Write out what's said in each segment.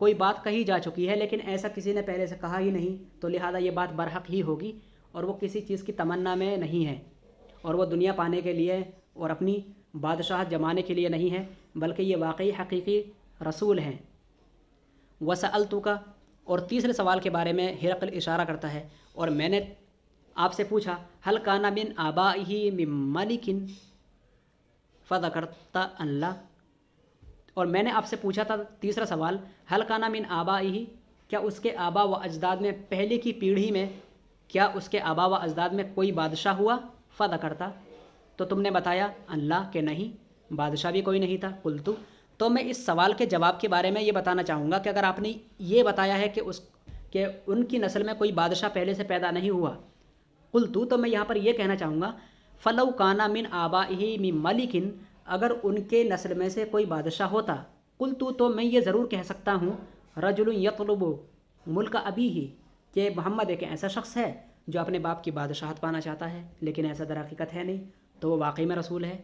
کوئی بات کہی جا چکی ہے لیکن ایسا کسی نے پہلے سے کہا ہی نہیں، تو لہٰذا یہ بات برحق ہی ہوگی، اور وہ کسی چیز کی تمنا میں نہیں ہے، اور وہ دنیا پانے کے لیے اور اپنی بادشاہت جمانے کے لیے نہیں ہے، بلکہ یہ واقعی حقیقی رسول ہیں۔ وَسَأَلْتُكَ، اور تیسرے سوال کے بارے میں ہرقل اشارہ کرتا ہے، اور میں نے آپ سے پوچھا هل كان من آبائه من ملك فذكرت ان لا، اور میں نے آپ سے پوچھا تھا تیسرا سوال هل كان من آبائه، کیا اس کے آبا و اجداد میں پہلے کی پیڑھی میں کیا اس کے آبا و اجداد میں کوئی بادشاہ ہوا؟ فذكرت، تو تم نے بتایا، اللہ کہ نہیں، بادشاہ بھی کوئی نہیں تھا۔ قلت، تو میں اس سوال کے جواب کے بارے میں یہ بتانا چاہوں گا کہ اگر آپ نے یہ بتایا ہے کہ ان کی نسل میں کوئی بادشاہ پہلے سے پیدا نہیں ہوا، قلت، تو میں یہاں پر یہ کہنا چاہوں گا فلو کانا من آبائہ من ملکن، اگر ان کے نسل میں سے کوئی بادشاہ ہوتا، قلت، تو میں یہ ضرور کہہ سکتا ہوں رجل یطلب ملک ابیہ، کہ محمد ایک ایسا شخص ہے جو اپنے باپ کی بادشاہت پانا چاہتا ہے، لیکن ایسا در حقیقت ہے نہیں، تو وہ واقعی میں رسول ہے۔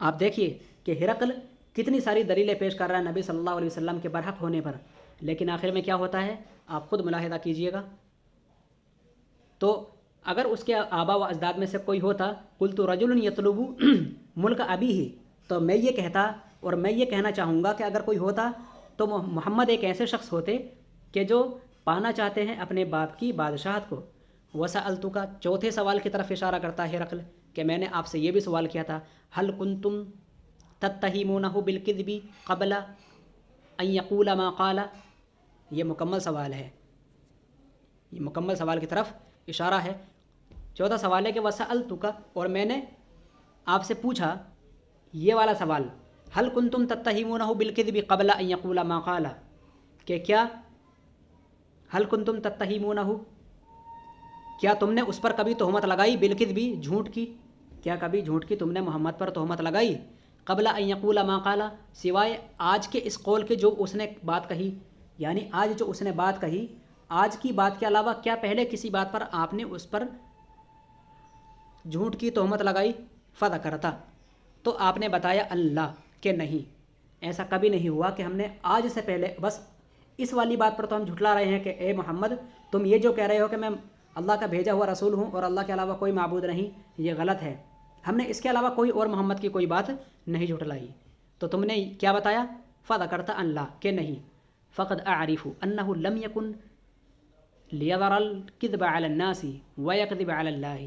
آپ دیکھیے کہ ہرقل کتنی ساری دلیلیں پیش کر رہا ہے نبی صلی اللہ علیہ وسلم کے برحق ہونے پر، لیکن آخر میں کیا ہوتا ہے آپ خود ملاحظہ کیجئے گا۔ تو اگر اس کے آبا و اجداد میں سے کوئی ہوتا، قلت رجل یطلب ملک ابیہ، تو میں یہ کہتا اور میں یہ کہنا چاہوں گا کہ اگر کوئی ہوتا تو محمد ایک ایسے شخص ہوتے کہ جو پانا چاہتے ہیں اپنے باپ کی بادشاہت کو۔ وسألتک، چوتھے سوال کی طرف اشارہ کرتا ہے ہرقل کہ میں نے آپ سے یہ بھی سوال کیا تھا هل کنتم تتہمونہ بالکذب قبل ان یقول ما قال، یہ مکمل سوال ہے، یہ مکمل سوال کی طرف اشارہ ہے۔ چوتھا سوال ہے کہ وسألتک، اور میں نے آپ سے پوچھا یہ والا سوال هل کنتم تتہمونہ بالکذب قبل ان یقول ما قال، کہ کیا هل کنتم تتہمونہ، کیا تم نے اس پر کبھی تہمت لگائی، بالکذب، جھوٹ کی، کیا کبھی جھوٹ کی تم نے محمد پر تہمت لگائی، قبل ان یقول ما قال، سوائے آج کے اس قول کے جو اس نے بات کہی، یعنی آج جو اس نے بات کہی، آج کی بات کے علاوہ کیا پہلے کسی بات پر آپ نے اس پر جھوٹ کی تہمت لگائی؟ فذکرت، تو آپ نے بتایا اللہ کہ نہیں، ایسا کبھی نہیں ہوا کہ ہم نے آج سے پہلے، بس اس والی بات پر تو ہم جھٹلا رہے ہیں کہ اے محمد تم یہ جو کہہ رہے ہو کہ میں اللہ کا بھیجا ہوا رسول ہوں اور اللہ کے علاوہ کوئی معبود نہیں، یہ غلط ہے، ہم نے اس کے علاوہ کوئی اور محمد کی کوئی بات نہیں جھٹلائی، تو تم نے کیا بتایا؟ فذکرت اللہ کہ نہیں، فقد اعرف انہ لم یکن لیظہر الکذب علی الناس ویکذب علی اللہ،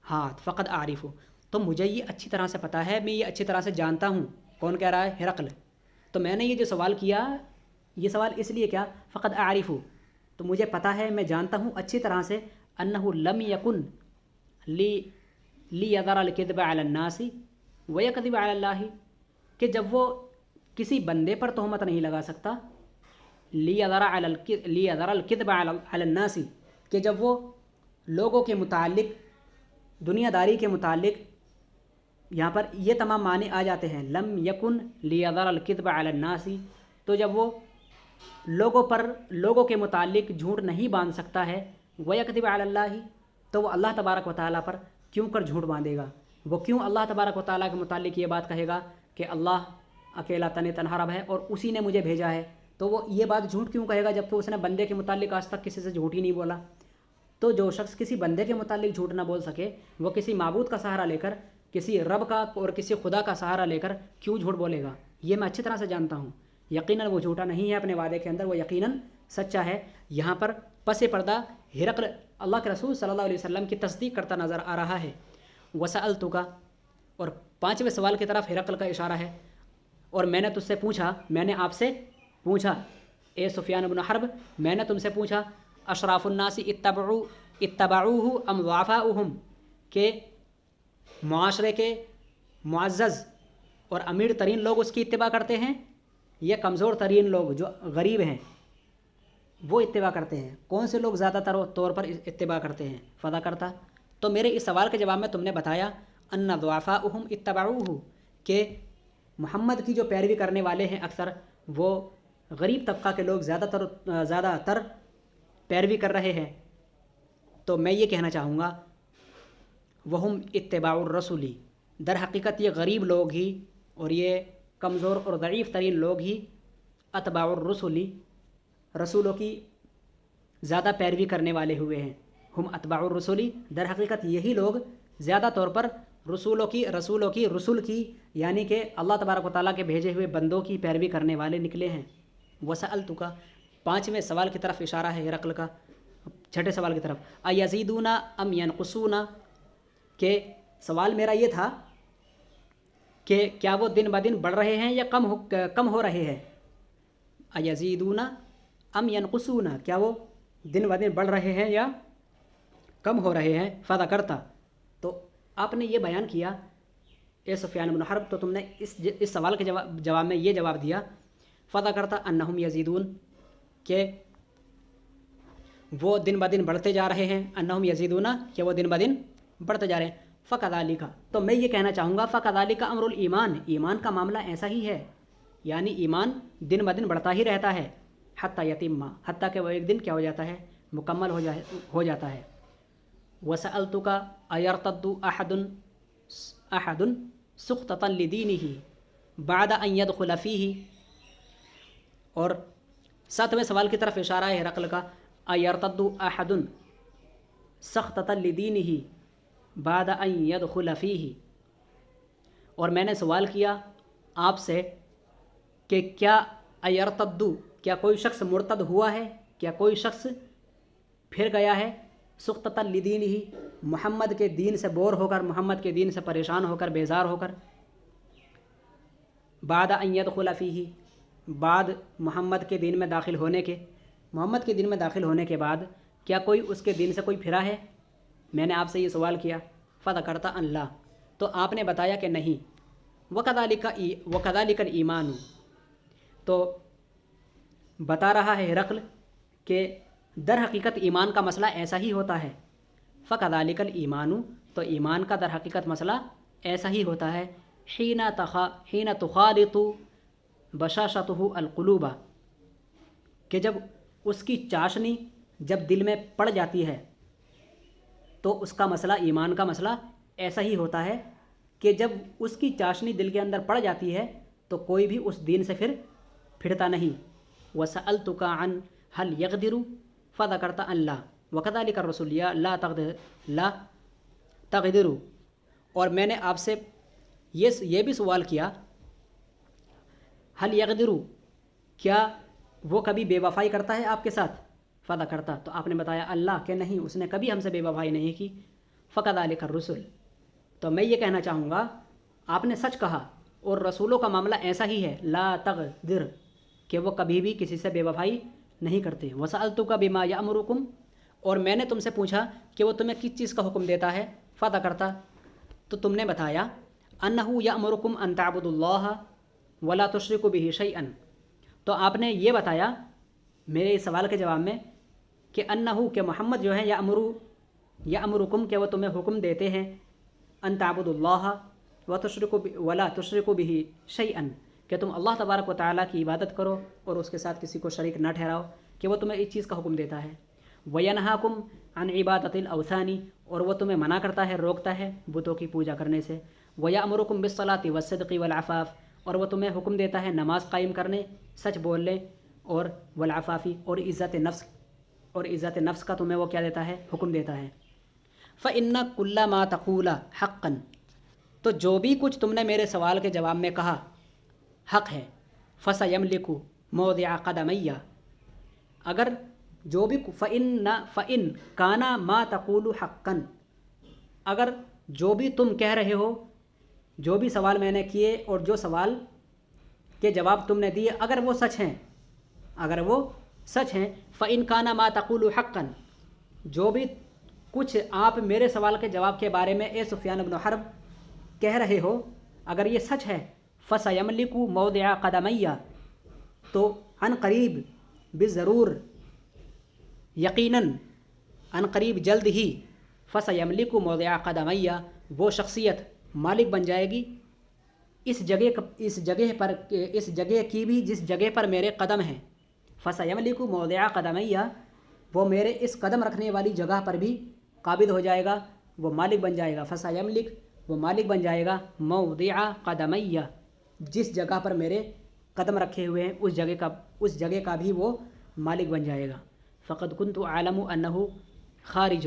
ہاں فقد اعرف، تو مجھے یہ اچھی طرح سے پتہ ہے، میں یہ اچھی طرح سے جانتا ہوں۔ کون کہہ رہا ہے؟ ہرقل۔ تو میں نے یہ جو سوال کیا، یہ سوال اس لیے کیا، فقد اعرف، تو مجھے پتہ ہے، میں جانتا ہوں اچھی طرح سے، انہ لم یکن لیظہر الکذب علی الناس ویکذب علی اللہ، کہ جب وہ کسی بندے پر تہمت نہیں لگا سکتا، لیظہر الکذب علی الناس، کہ جب وہ لوگوں کے متعلق، دنیا داری کے متعلق، یہاں پر یہ تمام معنی آ جاتے ہیں، لم یکن لیظہر الکذب علی الناس، تو جب وہ لوگوں کے متعلق جھوٹ نہیں باندھ سکتا ہے، ویکذب علی اللہ، تو وہ اللہ تبارک و تعالیٰ پر کیوں کر جھوٹ باندھے گا؟ وہ کیوں اللہ تبارک و تعالیٰ کے متعلق یہ بات کہے گا کہ اللہ اکیلا تنہا رب ہے اور اسی نے مجھے بھیجا ہے؟ تو وہ یہ بات جھوٹ کیوں کہے گا جب کہ اس نے بندے کے متعلق آج تک کسی سے جھوٹ ہی نہیں بولا؟ تو جو شخص کسی بندے کے متعلق جھوٹ نہ بول سکے، وہ کسی معبود کا سہارا لے کر، کسی رب کا اور کسی خدا کا سہارا لے کر کیوں جھوٹ بولے گا؟ یہ میں اچھی طرح سے جانتا ہوں، یقیناً وہ جھوٹا نہیں ہے اپنے وعدے کے اندر، وہ یقیناً سچا ہے۔ یہاں پر پس پردہ ہرقل اللہ کے رسول صلی اللہ علیہ وسلم کی تصدیق کرتا نظر آ رہا ہے۔ وسألتک، اور پانچویں سوال کی طرف ہرقل کا اشارہ ہے، اور میں نے تجھ سے پوچھا، میں نے آپ سے پوچھا، اے سفیان بن حرب، میں نے تم سے پوچھا، اشراف الناس اتبعوہ ام ضعفاؤہم، کہ معاشرے کے معزز اور امیر ترین لوگ اس کی اتباع کرتے ہیں، یہ کمزور ترین لوگ جو غریب ہیں وہ اتباع کرتے ہیں؟ کون سے لوگ زیادہ تر طور پر اتباع کرتے ہیں؟ فدا کرتا، تو میرے اس سوال کے جواب میں تم نے بتایا ان ضعفاؤہم اتبعوہ، کہ محمد کی جو پیروی کرنے والے ہیں اکثر وہ غریب طبقہ کے لوگ زیادہ تر پیروی کر رہے ہیں۔ تو میں یہ کہنا چاہوں گا وہم اتباع الرسولی، در حقیقت یہ غریب لوگ ہی اور یہ کمزور اور ضعیف ترین لوگ ہی اتباع الرسلی، رسولوں کی زیادہ پیروی کرنے والے ہوئے ہیں. ہم اتباع الرسلی، در حقیقت یہی لوگ زیادہ طور پر رسول کی یعنی کہ اللہ تبارک و تعالیٰ کے بھیجے ہوئے بندوں کی پیروی کرنے والے نکلے ہیں. وسألتک، پانچویں سوال کی طرف اشارہ ہے ہرقل کا، چھٹے سوال کی طرف. ایزیدون ام ینقصون، کہ سوال میرا یہ تھا کہ کیا وہ دن بدن بڑھ رہے ہیں یا کم ہو رہے ہیں. ایزیدون ام ینقصون، کیا وہ دن بدن بڑھ رہے ہیں یا کم ہو رہے ہیں. فذکرت، تو آپ نے یہ بیان کیا اے سفیان بن حرب، تو تم نے اس سوال کے جواب میں یہ جواب دیا فذکرت انہم یزیدون، کہ وہ دن بدن بڑھتے جا رہے ہیں. انہم یزیدون، کہ وہ دن بدن بڑھتے جا رہے ہیں. فکذالک، تو میں یہ کہنا چاہوں گا فکذالک امر الایمان، ایمان کا معاملہ ایسا ہی ہے، یعنی ایمان دن بدن بڑھتا ہی رہتا ہے. حتی یتم، حتیٰ کہ وہ ایک دن کیا ہو جاتا ہے، مکمل ہو جاتا ہے. وسألتک ایرتد احد سخطة لدینہ بعد ان يدخل فیہ، اور ساتویں سوال کی طرف اشارہ ہے ہرقل کا. ایرتد احد سخطة لدینہ بعد ان يدخل فیہ، اور میں نے سوال کیا آپ سے کہ کیا ایرتد، کیا کوئی شخص مرتد ہوا ہے، کیا کوئی شخص پھر گیا ہے سخطة لدینہ، محمد کے دین سے بور ہو کر، محمد کے دین سے پریشان ہو کر، بیزار ہو کر. بعد ان يدخل فیہ، بعد محمد کے دین میں داخل ہونے کے، محمد کے دین میں داخل ہونے کے بعد کیا کوئی اس کے دین سے کوئی پھرا ہے. میں نے آپ سے یہ سوال کیا. فذکرت ان لا، تو آپ نے بتایا کہ نہیں. وکذالک الایمان، تو بتا رہا ہے ہرقل کہ در حقیقت ایمان کا مسئلہ ایسا ہی ہوتا ہے. فکذالک الایمان، تو ایمان کا در حقیقت مسئلہ ایسا ہی ہوتا ہے. حین تخالط بشاشتہ القلوب، کہ جب اس کی چاشنی جب دل میں پڑ جاتی ہے، تو اس کا مسئلہ، ایمان کا مسئلہ ایسا ہی ہوتا ہے کہ جب اس کی چاشنی دل کے اندر پڑ جاتی ہے تو کوئی بھی اس دین سے پھر پھرتا نہیں. وسألتک عن هل يقدر فذكرت ان لا وكذلك الرسول لا تقدر، اور میں نے آپ سے یہ بھی سوال کیا هل يقدر، کیا وہ کبھی بے وفائی کرتا ہے آپ کے ساتھ. فذكرت، تو آپ نے بتایا اللہ کہ نہیں، اس نے کبھی ہم سے بے وفائی نہیں کی. فكذلك الرسل، تو میں یہ کہنا چاہوں گا آپ نے سچ کہا، اور رسولوں کا معاملہ ایسا ہی ہے، لا تغدر، کہ وہ کبھی بھی کسی سے بے وفائی نہیں کرتے. وسألتک بما یأمرکم، اور میں نے تم سے پوچھا کہ وہ تمہیں کس چیز کا حکم دیتا ہے. فذکرت، تو تم نے بتایا انہ یأمرکم ان تعبدوا اللہ ولا تشرکوا بہ شیئا، تو آپ نے یہ بتایا میرے اس سوال کے جواب میں کہ انہ، کہ محمد جو ہے، یأمرکم، کہ وہ تمہیں حکم دیتے ہیں ان تعبدوا اللہ ولا تشرکوا بہ شیئا، کہ تم اللہ تبارک و تعالیٰ کی عبادت کرو اور اس کے ساتھ کسی کو شریک نہ ٹھہراؤ، کہ وہ تمہیں اس چیز کا حکم دیتا ہے. وینہاکم عن عبادت الاوثان، اور وہ تمہیں منع کرتا ہے، روکتا ہے بتوں کی پوجا کرنے سے. ویأمرکم بالصلاۃ والصدق والعفاف، اور وہ تمہیں حکم دیتا ہے نماز قائم کرنے، سچ بولنے، اور والعفافی، اور عزت نفس کا تمہیں وہ کیا دیتا ہے، حکم دیتا ہے. فإن كل ما تقول حقا، تو جو بھی کچھ تم نے میرے سوال کے جواب میں کہا حق ہے. فسیملک موضع قدمی، اگر جو بھی فإن کان ما تقول حقا، اگر جو بھی تم کہہ رہے ہو، جو بھی سوال میں نے کیے اور جو سوال کے جواب تم نے دیے، اگر وہ سچ ہیں، فإن کان ما تقول حقا، جو بھی کچھ آپ میرے سوال کے جواب کے بارے میں اے سفیان بن حرب کہہ رہے ہو، اگر یہ سچ ہے، فسیملک موضع قدمی، تو عن قریب بضرور، یقیناً عن قریب جلد ہی، فسیملک موضع قدمی، وہ شخصیت مالک بن جائے گی اس جگہ کی بھی جس جگہ پر میرے قدم ہیں. فسیملک موضع قدمی، وہ میرے اس قدم رکھنے والی جگہ پر بھی قابض ہو جائے گا، وہ مالک بن جائے گا. فسیملک، وہ مالک بن جائے گا موضع قدمی، جس جگہ پر میرے قدم رکھے ہوئے ہیں اس جگہ کا بھی وہ مالک بن جائے گا. فقد كنت اعلم انه خارج،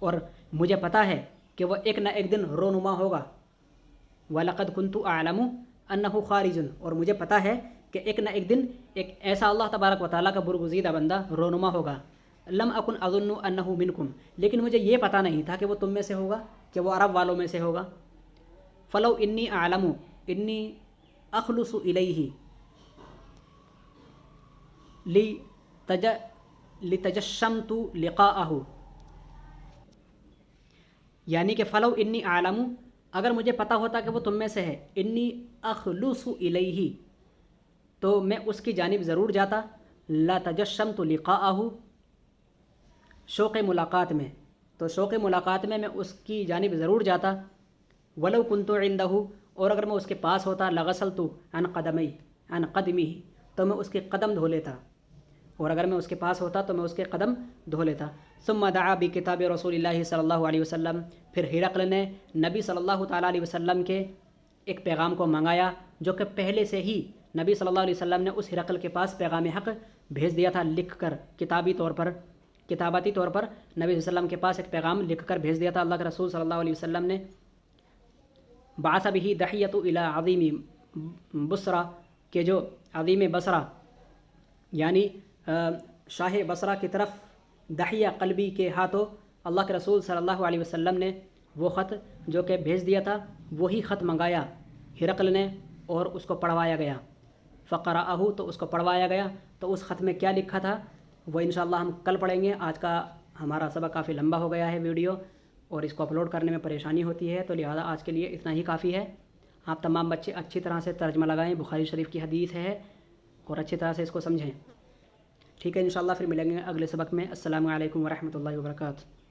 اور مجھے پتہ ہے کہ وہ ایک نہ ایک دن رونما ہوگا. وَلَقَدْ كُنْتُ أَعْلَمُ أَنَّهُ خَارِجٌ، اور مجھے پتہ ہے کہ ایک نہ ایک دن ایک ایسا اللہ تبارک و تعالیٰ کا برگزیدہ بندہ رونما ہوگا. لم اکن اظن انه منکم، لیکن مجھے یہ پتہ نہیں تھا کہ وہ تم میں سے ہوگا، کہ وہ عرب والوں میں سے ہوگا. فلو انی اعلم انی اخلص الیہ لتجشمت لقاءہ، یعنی کہ فلو انی اعلم، اگر مجھے پتہ ہوتا کہ وہ تم میں سے ہے، انی اخلص الیہ، تو میں اس کی جانب ضرور جاتا. لتجشمت لقاءہ، شوق ملاقات میں، تو شوق ملاقات میں اس کی جانب ضرور جاتا. ولو کنت عندہ، اور اگر میں اس کے پاس ہوتا، لغسلت عن قدمہ، تو میں اس کے قدم دھو لیتا، اور اگر میں اس کے پاس ہوتا تو میں اس کے قدم دھو لیتا. ثم دعا بکتاب رسول اللہ صلی اللہ علیہ وسلم، پھر ہرقل نے نبی صلی اللہ تعالیٰ علیہ وسلم کے ایک پیغام کو منگایا، جو کہ پہلے سے ہی نبی صلی اللہ علیہ وسلم نے اس ہرقل کے پاس پیغام حق بھیج دیا تھا، لکھ کر کتاباتی طور پر نبی صلی اللہ علیہ وسلم کے پاس ایک پیغام لکھ کر بھیج دیا تھا. اللہ کے رسول صلی اللہ علیہ وسلم نے بعث به دحیۃ الی عظیم بصرہ، کہ جو عظیم بصرہ یعنی شاہ بصرہ کی طرف دحیہ قلبی کے ہاتھوں اللہ کے رسول صلی اللہ علیہ وسلم نے وہ خط جو کہ بھیج دیا تھا، وہی خط منگایا ہرقل نے، اور اس کو پڑھوایا گیا. فقرأہ، تو اس کو پڑھوایا گیا. تو اس خط میں کیا لکھا تھا وہ انشاءاللہ ہم کل پڑھیں گے. آج کا ہمارا سبق کافی لمبا ہو گیا ہے ویڈیو، اور اس کو اپلوڈ کرنے میں پریشانی ہوتی ہے، تو لہٰذا آج کے لیے اتنا ہی کافی ہے. آپ تمام بچے اچھی طرح سے ترجمہ لگائیں، بخاری شریف کی حدیث ہے، اور اچھی طرح سے اس کو سمجھیں. ٹھیک ہے، انشاءاللہ پھر ملیں گے اگلے سبق میں. السلام علیکم ورحمۃ اللہ وبرکاتہ.